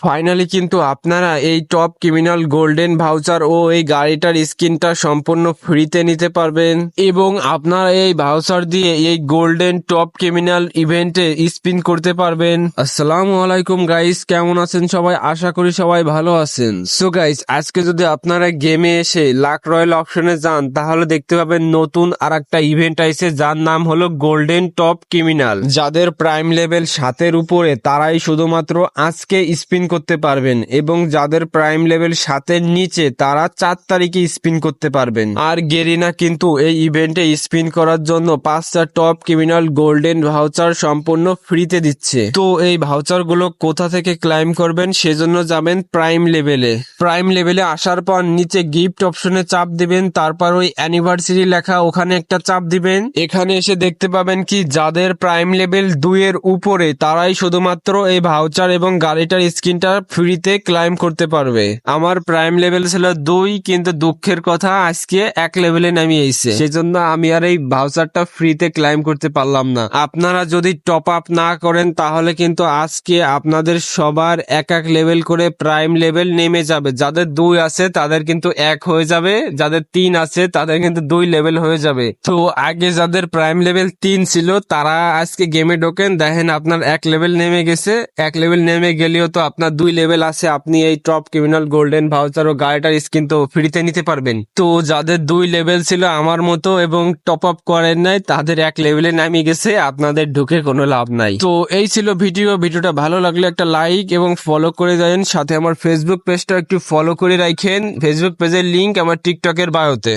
Finally কিন্তু আপনারা এই টপ ক্রিমিনাল গোল্ডেন ভাউচার ও এই গাড়িটার স্কিনটা সম্পূর্ণ ফ্রিতে নিতে পারবেন এবং আপনারা এই ভাউচার দিয়ে এই গোল্ডেন টপ ক্রিমিনাল ইভেন্টে স্পিন করতে পারবেন। আসসালামু আলাইকুম গাইস, কেমন আছেন সবাই? আশা করি সবাই ভালো আছেন। সো গাইস, আজকে যদি আপনারা গেমে এসে লাক রয়্যাল অপশনে যান তাহলে দেখতে পাবেন নতুন আর একটা ইভেন্ট আইছে যার নাম হলো গোল্ডেন টপ ক্রিমিনাল। যাদের প্রাইম লেভেল 7-এর উপরে তারাই শুধুমাত্র আজকে স্পিন করতে পারবেন এবং যাদের প্রাইম লেভেল 7-এর নিচে তারা 4 তারিখে স্পিন করতে পারবেন। আর গেরিনা কিন্তু এই ইভেন্টে স্পিন করার জন্য 5টা টপ ক্রিমিনাল গোল্ডেন ভাউচার সম্পূর্ণ ফ্রিতে দিচ্ছে। তো এই ভাউচার গুলো কোথা থেকে ক্লাইম করবেন সেজন্য যাবেন প্রাইম লেভেলে। প্রাইম লেভেলে আসার পর নিচে গিফট অপশনে চাপ দিবেন, তারপর ওই অ্যানিভার্সারি লেখা ওখানে একটা চাপ দিবেন। এখানে এসে দেখতে পাবেন কি যাদের প্রাইম লেভেল 2-এর উপরে তারাই শুধুমাত্র এই ভাউচার এবং গাড়িটার স্কিনটা ফ্রিতে ক্লাইম করতে পারবে। আমার প্রাইম লেভেল ছিল 2, কিন্তু দুঃখের কথা আজকে 1 লেভেলে নামিয়েছে, সেজন্য আমি আর এই ভাউচারটা ফ্রিতে ক্লাইম করতে পারলাম না। আপনারা যদি টপ আপ না করেন তাহলে কিন্তু আজকে আপনাদের সবার 1 লেভেল করে প্রাইম লেভেল নেমে যাবে। যাদের 2 আছে তাদের কিন্তু 1 হয়ে যাবে, যাদের 3 আছে তাদের কিন্তু 2 লেভেল হয়ে যাবে। তো আগে যাদের প্রাইম লেভেল 3 ছিল তারা আজকে গেমে ঢোকেন, দেখেন আপনার 1 লেভেল নেমে গেছে। 1 লেভেল নেমে গেলেও তো আপনার 2 লেভেল আছে, আপনি এই টপ ক্রিমিনাল গোল্ডেন ভাউচার ও গাড়িটার স্কিন তো ফ্রিতে নিতে পারবেন। তো যাদের 2 লেভেল ছিল আমার মতো এবং টপ আপ করেন নাই তাদের 1 লেভেলে নামিয়ে গেছে, আপনাদের ঢুকে কোনো লাভ নাই। তো এই ছিল ভিডিওটা ভালো লাগলে একটা লাইক এবং ফলো করে দেন, সাথে আমার ফেসবুক পেজটা একটু ফলো করে রাখেন। ফেসবুক পেজের লিংক আমার টিকটকের বায়োতে।